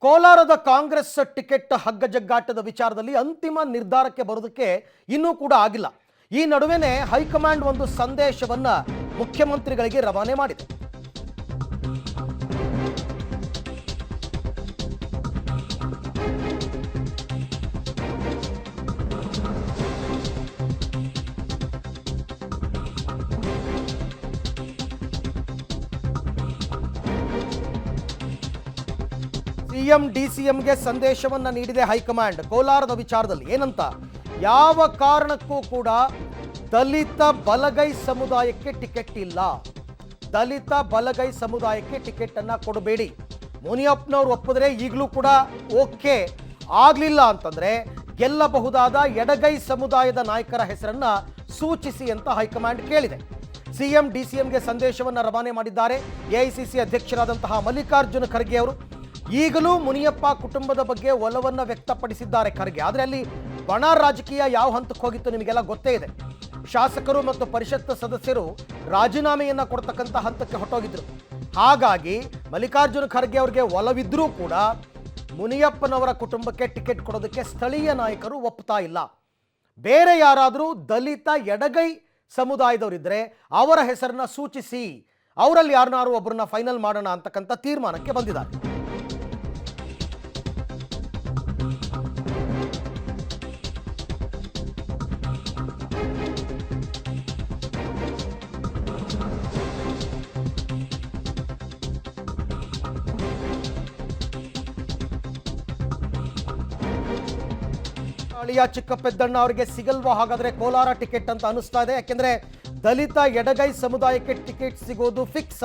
ಕೋಲಾರದ ಕಾಂಗ್ರೆಸ್ ಟಿಕೆಟ್ ಹಗ್ಗಜಗ್ಗಾಟದ ವಿಚಾರದಲ್ಲಿ ಅಂತಿಮ ನಿರ್ಧಾರಕ್ಕೆ ಬರೋದಕ್ಕೆ ಇನ್ನೂ ಕೂಡ ಆಗಿಲ್ಲ. ಈ ನಡುವೆನೇ ಹೈಕಮಾಂಡ್ ಒಂದು ಸಂದೇಶವನ್ನ ಮುಖ್ಯಮಂತ್ರಿಗಳಿಗೆ ರವಾನೆ ಮಾಡಿದೆ. ಸಿಎಂ ಡಿಸಿಎಂಗೆ ಸಂದೇಶವನ್ನ ನೀಡಿದೆ ಹೈಕಮಾಂಡ್ ಕೋಲಾರದ ವಿಚಾರದಲ್ಲಿ. ಏನಂತ, ಯಾವ ಕಾರಣಕ್ಕೂ ಕೂಡ ದಲಿತ ಬಲಗೈ ಸಮುದಾಯಕ್ಕೆ ಟಿಕೆಟ್ ಇಲ್ಲ, ದಲಿತ ಬಲಗೈ ಸಮುದಾಯಕ್ಕೆ ಟಿಕೆಟ್ ಅನ್ನ ಕೊಡಬೇಡಿ. ಮುನಿಯಪ್ಪನವರು ಒಪ್ಪಿದ್ರೆ ಈಗಲೂ ಕೂಡ ಓಕೆ, ಆಗ್ಲಿಲ್ಲ ಅಂತಂದ್ರೆ ಗೆಲ್ಲಬಹುದಾದ ಎಡಗೈ ಸಮುದಾಯದ ನಾಯಕರ ಹೆಸರನ್ನ ಸೂಚಿಸಿ ಅಂತ ಹೈಕಮಾಂಡ್ ಕೇಳಿದೆ. ಸಿಎಂ ಡಿಸಿಎಂಗೆ ಸಂದೇಶವನ್ನ ರವಾನೆ ಮಾಡಿದ್ದಾರೆ ಎಐಸಿಸಿ ಅಧ್ಯಕ್ಷರಾದಂತಹ ಮಲ್ಲಿಕಾರ್ಜುನ ಖರ್ಗೆ ಅವರು. ಈಗಲೂ ಮುನಿಯಪ್ಪ ಕುಟುಂಬದ ಬಗ್ಗೆ ಒಲವನ್ನ ವ್ಯಕ್ತಪಡಿಸಿದ್ದಾರೆ ಖರ್ಗೆ. ಆದರೆ ಅಲ್ಲಿ ಬಣ ರಾಜಕೀಯ ಯಾವ ಹಂತಕ್ಕೆ ಹೋಗಿತ್ತು ನಿಮಗೆಲ್ಲ ಗೊತ್ತೇ ಇದೆ. ಶಾಸಕರು ಮತ್ತು ಪರಿಷತ್ ಸದಸ್ಯರು ರಾಜೀನಾಮೆಯನ್ನ ಕೊಡ್ತಕ್ಕಂಥ ಹಂತಕ್ಕೆ ಹೊರಟೋಗಿದ್ರು. ಹಾಗಾಗಿ ಮಲ್ಲಿಕಾರ್ಜುನ ಖರ್ಗೆ ಅವರಿಗೆ ಒಲವಿದ್ರೂ ಕೂಡ ಮುನಿಯಪ್ಪನವರ ಕುಟುಂಬಕ್ಕೆ ಟಿಕೆಟ್ ಕೊಡೋದಕ್ಕೆ ಸ್ಥಳೀಯ ನಾಯಕರು ಒಪ್ತಾ ಇಲ್ಲ. ಬೇರೆ ಯಾರಾದರೂ ದಲಿತ ಎಡಗೈ ಸಮುದಾಯದವರಿದ್ದರೆ ಅವರ ಹೆಸರನ್ನ ಸೂಚಿಸಿ, ಅವರಲ್ಲಿ ಯಾರನ್ನಾರು ಒಬ್ಬರನ್ನ ಫೈನಲ್ ಮಾಡೋಣ ಅಂತಕ್ಕಂಥ ತೀರ್ಮಾನಕ್ಕೆ ಬಂದಿದ್ದಾರೆ. ಅಳಿಯ ಚಿಕ್ಕಪೆದ್ದಣ್ಣ ಅವರಿಗೆ ಸಿಗಲ್ವಾ ಹಾಗಾದ್ರೆ ಕೋಲಾರ ಟಿಕೆಟ್ ಅಂತ ಅನಿಸ್ತಾ ಇದೆ. ಯಾಕೆಂದ್ರೆ ದಲಿತ ಎಡಗೈ ಸಮುದಾಯಕ್ಕೆ ಟಿಕೆಟ್ ಸಿಗೋದು ಫಿಕ್ಸ್.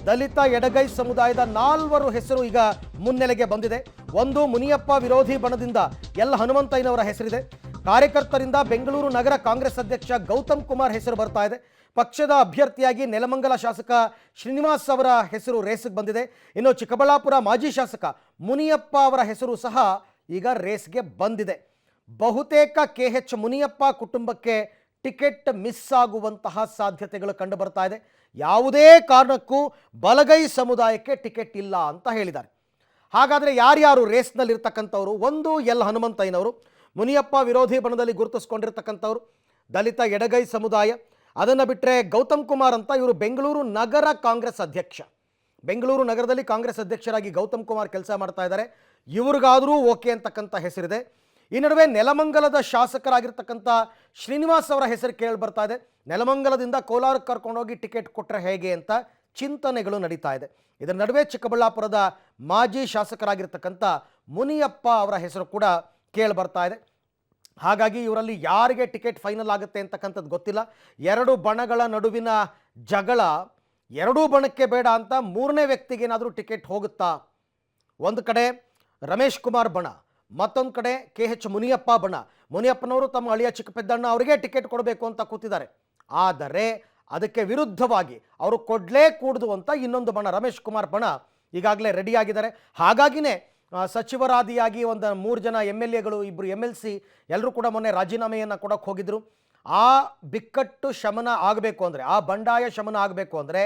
ದಲಿತ ಎಡಗೈ ಸಮುದಾಯದ 4 ಹೆಸರು ಈಗ ಮುನ್ನೆಲೆಗೆ ಬಂದಿದೆ. ಒಂದು, ಮುನಿಯಪ್ಪ ವಿರೋಧಿ ಬಣದಿಂದ ಎಲ್ ಹನುಮಂತಯ್ಯನವರ ಹೆಸರಿದೆ. ಕಾರ್ಯಕರ್ತರಿಂದ ಬೆಂಗಳೂರು ನಗರ ಕಾಂಗ್ರೆಸ್ ಅಧ್ಯಕ್ಷ ಗೌತಮ್ ಕುಮಾರ್ ಹೆಸರು ಬರ್ತಾ ಇದೆ. ಪಕ್ಷದ ಅಭ್ಯರ್ಥಿಯಾಗಿ ನೆಲಮಂಗಲ ಶಾಸಕ ಶ್ರೀನಿವಾಸ್ ಅವರ ಹೆಸರು ರೇಸ್ಗೆ ಬಂದಿದೆ. ಇನ್ನು ಚಿಕ್ಕಬಳ್ಳಾಪುರ ಮಾಜಿ ಶಾಸಕ ಮುನಿಯಪ್ಪ ಅವರ ಹೆಸರು ಸಹ ಈಗ ರೇಸ್ಗೆ ಬಂದಿದೆ. ಬಹುತೇಕ KH ಮುನಿಯಪ್ಪ ಕುಟುಂಬಕ್ಕೆ ಟಿಕೆಟ್ ಮಿಸ್ ಆಗುವಂತಹ ಸಾಧ್ಯತೆಗಳು ಕಂಡು ಬರ್ತಾ ಇದೆ. ಯಾವುದೇ ಕಾರಣಕ್ಕೂ ಬಲಗೈ ಸಮುದಾಯಕ್ಕೆ ಟಿಕೆಟ್ ಇಲ್ಲ ಅಂತ ಹೇಳಿದ್ದಾರೆ. ಹಾಗಾದರೆ ಯಾರ್ಯಾರು ರೇಸ್ನಲ್ಲಿರ್ತಕ್ಕಂಥವ್ರು? ಒಂದು, ಎಲ್ ಹನುಮಂತಯ್ಯನವರು, ಮುನಿಯಪ್ಪ ವಿರೋಧಿ ಬಣದಲ್ಲಿ ಗುರುತಿಸ್ಕೊಂಡಿರ್ತಕ್ಕಂಥವ್ರು, ದಲಿತ ಎಡಗೈ ಸಮುದಾಯ. ಅದನ್ನು ಬಿಟ್ಟರೆ ಗೌತಮ್ ಕುಮಾರ್ ಅಂತ, ಇವರು ಬೆಂಗಳೂರು ನಗರ ಕಾಂಗ್ರೆಸ್ ಅಧ್ಯಕ್ಷ. ಬೆಂಗಳೂರು ನಗರದಲ್ಲಿ ಕಾಂಗ್ರೆಸ್ ಅಧ್ಯಕ್ಷರಾಗಿ ಗೌತಮ್ ಕುಮಾರ್ ಕೆಲಸ ಮಾಡ್ತಾ ಇದ್ದಾರೆ. ಇವ್ರಿಗಾದರೂ ಓಕೆ ಅಂತಕ್ಕಂಥ ಹೆಸರಿದೆ. ಈ ನಡುವೆ ನೆಲಮಂಗಲದ ಶಾಸಕರಾಗಿರ್ತಕ್ಕಂಥ ಶ್ರೀನಿವಾಸ್ ಅವರ ಹೆಸರು ಕೇಳಿ ಬರ್ತಾ ಇದೆ. ನೆಲಮಂಗಲದಿಂದ ಕೋಲಾರಕ್ಕೆ ಕರ್ಕೊಂಡೋಗಿ ಟಿಕೆಟ್ ಕೊಟ್ಟರೆ ಹೇಗೆ ಅಂತ ಚಿಂತನೆಗಳು ನಡೀತಾ ಇದೆ. ಇದರ ನಡುವೆ ಚಿಕ್ಕಬಳ್ಳಾಪುರದ ಮಾಜಿ ಶಾಸಕರಾಗಿರ್ತಕ್ಕಂಥ ಮುನಿಯಪ್ಪ ಅವರ ಹೆಸರು ಕೂಡ ಕೇಳಿ ಬರ್ತಾ ಇದೆ. ಹಾಗಾಗಿ ಇವರಲ್ಲಿ ಯಾರಿಗೆ ಟಿಕೆಟ್ ಫೈನಲ್ ಆಗುತ್ತೆ ಅಂತಕ್ಕಂಥದ್ದು ಗೊತ್ತಿಲ್ಲ. 2 ಬಣಗಳ ನಡುವಿನ ಜಗಳ, 2 ಬಣಕ್ಕೆ ಬೇಡ ಅಂತ 3ನೇ ವ್ಯಕ್ತಿಗೆ ಏನಾದರೂ ಟಿಕೆಟ್ ಹೋಗುತ್ತಾ? ಒಂದು ಕಡೆ ರಮೇಶ್ ಕುಮಾರ್ ಬಣ, ಮತ್ತೊಂದು ಕಡೆ KH ಮುನಿಯಪ್ಪ ಬಣ. ಮುನಿಯಪ್ಪನವರು ತಮ್ಮ ಅಳಿಯ ಚಿಕ್ಕಪೆದ್ದಣ್ಣ ಅವರಿಗೆ ಟಿಕೆಟ್ ಕೊಡಬೇಕು ಅಂತ ಕೂತಿದ್ದಾರೆ. ಆದರೆ ಅದಕ್ಕೆ ವಿರುದ್ಧವಾಗಿ ಅವರು ಕೊಡಲೇ ಕೂಡದು ಅಂತ ಇನ್ನೊಂದು ಬಣ, ರಮೇಶ್ ಕುಮಾರ್ ಬಣ, ಈಗಾಗಲೇ ರೆಡಿಯಾಗಿದ್ದಾರೆ. ಹಾಗಾಗಿನೇ ಸಚಿವರಾದಿಯಾಗಿ ಒಂದು 3 ಜನ MLAಗಳು, 2 MLC ಎಲ್ಲರೂ ಕೂಡ ಮೊನ್ನೆ ರಾಜೀನಾಮೆಯನ್ನು ಕೊಡೋಕ್ಕೆ ಹೋಗಿದ್ರು. ಆ ಬಿಕ್ಕಟ್ಟು ಶಮನ ಆಗಬೇಕು ಅಂದರೆ, ಆ ಬಂಡಾಯ ಶಮನ ಆಗಬೇಕು ಅಂದರೆ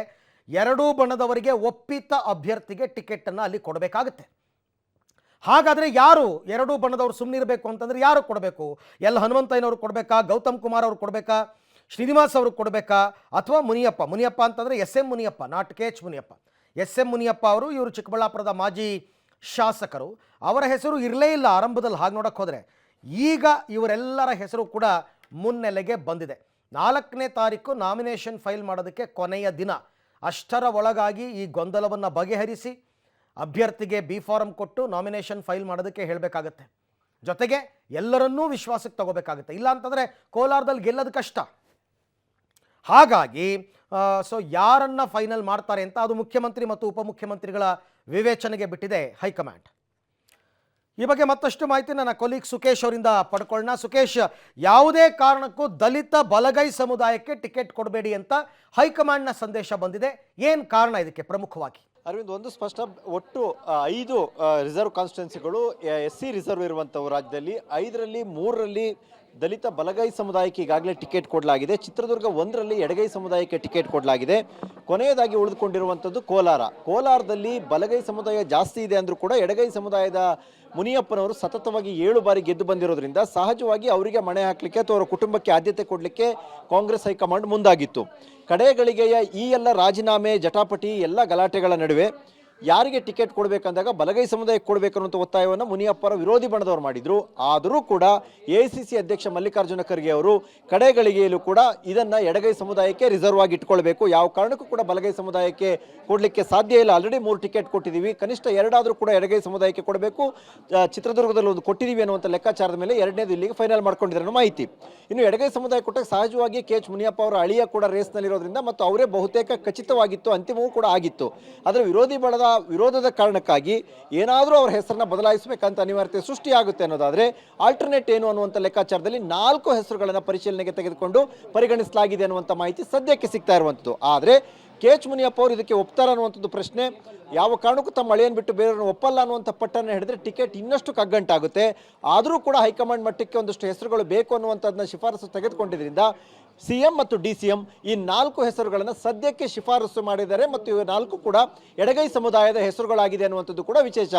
2 ಬಣದವರಿಗೆ ಒಪ್ಪಿತ ಅಭ್ಯರ್ಥಿಗೆ ಟಿಕೆಟನ್ನು ಅಲ್ಲಿ ಕೊಡಬೇಕಾಗುತ್ತೆ. ಹಾಗಾದರೆ ಯಾರು 2 ಬಣದವರು ಸುಮ್ಮನಿರಬೇಕು ಅಂತಂದರೆ ಯಾರು ಕೊಡಬೇಕು? ಎಲ್ ಹನುಮಂತಯ್ಯನವರು ಕೊಡಬೇಕಾ, ಗೌತಮ್ ಕುಮಾರ್ ಅವರು ಕೊಡಬೇಕಾ, ಶ್ರೀನಿವಾಸ್ ಅವರು ಕೊಡಬೇಕಾ, ಅಥವಾ ಮುನಿಯಪ್ಪ? ಮುನಿಯಪ್ಪ ಅಂತಂದರೆ SM Muniyappa, not KH Muniyappa. SM Muniyappa ಅವರು, ಇವರು ಚಿಕ್ಕಬಳ್ಳಾಪುರದ ಮಾಜಿ ಶಾಸಕರು. ಅವರ ಹೆಸರು ಇರಲೇ ಇಲ್ಲ ಆರಂಭದಲ್ಲಿ. ಹಾಗೆ ನೋಡೋಕ್ಕೆ ಹೋದರೆ ಈಗ ಇವರೆಲ್ಲರ ಹೆಸರು ಕೂಡ ಮುನ್ನೆಲೆಗೆ ಬಂದಿದೆ. 4ನೇ ತಾರೀಕು ನಾಮಿನೇಷನ್ ಫೈಲ್ ಮಾಡೋದಕ್ಕೆ ಕೊನೆಯ ದಿನ. ಅಷ್ಟರ ಒಳಗಾಗಿ ಈ ಗೊಂದಲವನ್ನು ಬಗೆಹರಿಸಿ ಅಭ್ಯರ್ಥಿಗೆ B ಫಾರಂ ಕೊಟ್ಟು ನಾಮಿನೇಷನ್ ಫೈಲ್ ಮಾಡೋದಕ್ಕೆ ಹೇಳಬೇಕಾಗತ್ತೆ. ಜೊತೆಗೆ ಎಲ್ಲರನ್ನೂ ವಿಶ್ವಾಸಕ್ಕೆ ತಗೋಬೇಕಾಗುತ್ತೆ. ಇಲ್ಲ ಅಂತಂದರೆ ಕೋಲಾರದಲ್ಲಿ ಗೆಲ್ಲೋದು ಕಷ್ಟ. ಹಾಗಾಗಿ ಯಾರನ್ನ ಫೈನಲ್ ಮಾಡ್ತಾರೆ ಅಂತ ಅದು ಮುಖ್ಯಮಂತ್ರಿ ಮತ್ತು ಉಪಮುಖ್ಯಮಂತ್ರಿಗಳ ವಿವೇಚನೆಗೆ ಬಿಟ್ಟಿದೆ ಹೈಕಮಾಂಡ್. ಈ ಬಗ್ಗೆ ಮತ್ತಷ್ಟು ಮಾಹಿತಿ ನನ್ನ ಕೊಲೀಗ್ ಸುಕೇಶ್ ಅವರಿಂದ ಪಡ್ಕೊಳ್ಳೋಣ. ಸುಕೇಶ್, ಯಾವುದೇ ಕಾರಣಕ್ಕೂ ದಲಿತ ಬಲಗೈ ಸಮುದಾಯಕ್ಕೆ ಟಿಕೆಟ್ ಕೊಡಬೇಡಿ ಅಂತ ಹೈಕಮಾಂಡ್ನ ಸಂದೇಶ ಬಂದಿದೆ. ಏನು ಕಾರಣ ಇದಕ್ಕೆ ಪ್ರಮುಖವಾಗಿ? ಅರವಿಂದ್, ಒಂದು ಸ್ಪಷ್ಟ, ಒಟ್ಟು 5 ರಿಸರ್ವ್ ಕಾನ್ಸ್ಟಿಟ್ಯೂನ್ಸಿಗಳು SC ರಿಸರ್ವ್ ಇರುವಂಥವು ರಾಜ್ಯದಲ್ಲಿ. 5ರಲ್ಲಿ 3ರಲ್ಲಿ ದಲಿತ ಬಲಗೈ ಸಮುದಾಯಕ್ಕೆ ಈಗಾಗಲೇ ಟಿಕೆಟ್ ಕೊಡಲಾಗಿದೆ. ಚಿತ್ರದುರ್ಗ 1ರಲ್ಲಿ ಎಡಗೈ ಸಮುದಾಯಕ್ಕೆ ಟಿಕೆಟ್ ಕೊಡಲಾಗಿದೆ. ಕೊನೆಯದಾಗಿ ಉಳಿದುಕೊಂಡಿರುವಂಥದ್ದು ಕೋಲಾರದಲ್ಲಿ ಬಲಗೈ ಸಮುದಾಯ ಜಾಸ್ತಿ ಇದೆ ಅಂದರೂ ಕೂಡ ಎಡಗೈ ಸಮುದಾಯದ ಮುನಿಯಪ್ಪನವರು ಸತತವಾಗಿ 7 ಬಾರಿ ಗೆದ್ದು ಬಂದಿರೋದ್ರಿಂದ ಸಹಜವಾಗಿ ಅವರಿಗೆ ಮಣೆ ಹಾಕಲಿಕ್ಕೆ ಅಥವಾ ಅವರ ಕುಟುಂಬಕ್ಕೆ ಆದ್ಯತೆ ಕೊಡಲಿಕ್ಕೆ ಕಾಂಗ್ರೆಸ್ ಹೈಕಮಾಂಡ್ ಮುಂದಾಗಿತ್ತು. ಕಡೆಗಳಿಗೆಯ ಈ ಎಲ್ಲ ರಾಜೀನಾಮೆ ಜಟಾಪಟಿ ಎಲ್ಲ ಗಲಾಟೆಗಳ ನಡುವೆ ಯಾರಿಗೆ ಟಿಕೆಟ್ ಕೊಡಬೇಕಂದಾಗ ಬಲಗೈ ಸಮುದಾಯಕ್ಕೆ ಕೊಡಬೇಕು ಅನ್ನುವಂಥ ಒತ್ತಾಯವನ್ನು ಮುನಿಯಪ್ಪರ ವಿರೋಧಿ ಬಣದವರು ಮಾಡಿದ್ರು. ಆದರೂ ಕೂಡ ಎಐಸಿಸಿ ಅಧ್ಯಕ್ಷ ಮಲ್ಲಿಕಾರ್ಜುನ ಖರ್ಗೆ ಅವರು ಕಡೆಗಳಿಗೆಯಲ್ಲೂ ಕೂಡ ಇದನ್ನ ಎಡಗೈ ಸಮುದಾಯಕ್ಕೆ ರಿಸರ್ವ್ ಆಗಿ ಇಟ್ಕೊಳ್ಬೇಕು, ಯಾವ ಕಾರಣಕ್ಕೂ ಕೂಡ ಬಲಗೈ ಸಮುದಾಯಕ್ಕೆ ಕೊಡಲಿಕ್ಕೆ ಸಾಧ್ಯ ಇಲ್ಲ, ಆಲ್ರೆಡಿ 3 ಟಿಕೆಟ್ ಕೊಟ್ಟಿದ್ದೀವಿ, ಕನಿಷ್ಠ 2 ಆದರೂ ಕೂಡ ಎಡಗೈ ಸಮುದಾಯಕ್ಕೆ ಕೊಡಬೇಕು, ಚಿತ್ರದುರ್ಗದಲ್ಲಿ ಒಂದು ಕೊಟ್ಟಿದ್ದೀವಿ ಅನ್ನುವಂಥ ಲೆಕ್ಕಾಚಾರದ ಮೇಲೆ 2ನೇದು ಇಲ್ಲಿಗೆ ಫೈನಲ್ ಮಾಡ್ಕೊಂಡಿದ್ದಾರೆ ಅನ್ನೋ ಮಾಹಿತಿ. ಇನ್ನು ಎಡಗೈ ಸಮುದಾಯ ಕೊಟ್ಟಾಗ ಸಹಜವಾಗಿ KH ಮುನಿಯಪ್ಪ ಅವರ ಅಳಿಯ ಕೂಡ ರೇಸ್ನಲ್ಲಿರೋದ್ರಿಂದ ಮತ್ತು ಅವರೇ ಬಹುತೇಕ ಖಚಿತವಾಗಿತ್ತು, ಅಂತಿಮವೂ ಕೂಡ ಆಗಿತ್ತು. ಆದರೆ ವಿರೋಧಿ ಬಣದ ವಿರೋಧದ ಕಾರಣಕ್ಕಾಗಿ ಏನಾದರೂ ಅವರ ಹೆಸರನ್ನ ಬದಲಾಯಿಸಬೇಕಂತ ಅನಿವಾರ್ಯತೆ ಸೃಷ್ಟಿಯಾಗುತ್ತೆ ಅನ್ನೋದಾದರೆ ಆಲ್ಟರ್ನೇಟ್ ಏನು ಅನ್ನುವಂಥ ಲೆಕ್ಕಾಚಾರದಲ್ಲಿ 4 ಹೆಸರುಗಳನ್ನು ಪರಿಶೀಲನೆಗೆ ತೆಗೆದುಕೊಂಡು ಪರಿಗಣಿಸಲಾಗಿದೆ ಅನ್ನುವಂಥ ಮಾಹಿತಿ ಸದ್ಯಕ್ಕೆ ಸಿಗ್ತಾ ಇರುವಂಥದ್ದು. ಆದರೆ KH ಮುನಿಯಪ್ಪ ಅವರು ಇದಕ್ಕೆ ಒಪ್ತಾರ ಅನ್ನುವಂಥದ್ದು ಪ್ರಶ್ನೆ. ಯಾವ ಕಾರಣಕ್ಕೂ ತಮ್ಮ ಅಳಿಯನ್ನು ಬಿಟ್ಟು ಬೇರೆಯವ್ರನ್ನ ಒಪ್ಪಲ್ಲ ಅನ್ನುವಂಥ ಪಟ್ಟನ್ನು ಹಿಡಿದ್ರೆ ಟಿಕೆಟ್ ಇನ್ನಷ್ಟು ಕಗ್ಗಂಟಾಗುತ್ತೆ. ಆದರೂ ಕೂಡ ಹೈಕಮಾಂಡ್ ಮಟ್ಟಕ್ಕೆ ಒಂದಷ್ಟು ಹೆಸರುಗಳು ಬೇಕು ಅನ್ನುವಂಥದ್ದನ್ನ ಶಿಫಾರಸು ತೆಗೆದುಕೊಂಡಿದ್ದರಿಂದ CM ಮತ್ತು DCM ಈ 4 ಹೆಸರುಗಳನ್ನು ಸದ್ಯಕ್ಕೆ ಶಿಫಾರಸು ಮಾಡಿದ್ದಾರೆ ಮತ್ತು ಇವು 4 ಕೂಡ ಎಡಗೈ ಸಮುದಾಯದ ಹೆಸರುಗಳಾಗಿದೆ ಅನ್ನುವಂಥದ್ದು ಕೂಡ ವಿಶೇಷ.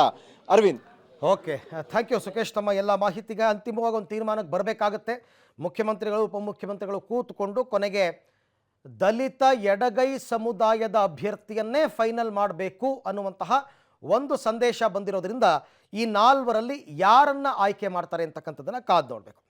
Arvind. Okay, thank you Sukhesh. ತಮ್ಮ ಎಲ್ಲ ಮಾಹಿತಿಗೆ ಅಂತಿಮವಾಗಿ ಒಂದು ತೀರ್ಮಾನಕ್ಕೆ ಬರಬೇಕಾಗುತ್ತೆ. ಮುಖ್ಯಮಂತ್ರಿಗಳು ಉಪಮುಖ್ಯಮಂತ್ರಿಗಳು ಕೂತ್ಕೊಂಡು ಕೊನೆಗೆ ದಲಿತ ಎಡಗೈ ಸಮುದಾಯದ ಅಭ್ಯರ್ಥಿಯನ್ನೇ ಫೈನಲ್ ಮಾಡಬೇಕು ಅನ್ನುವಂತಹ ಒಂದು ಸಂದೇಶ ಬಂದಿರೋದ್ರಿಂದ ಈ 4ರಲ್ಲಿ ಯಾರನ್ನ ಆಯ್ಕೆ ಮಾಡ್ತಾರೆ ಅಂತಕ್ಕಂಥದ್ದನ್ನು ಕಾದು ನೋಡಬೇಕು.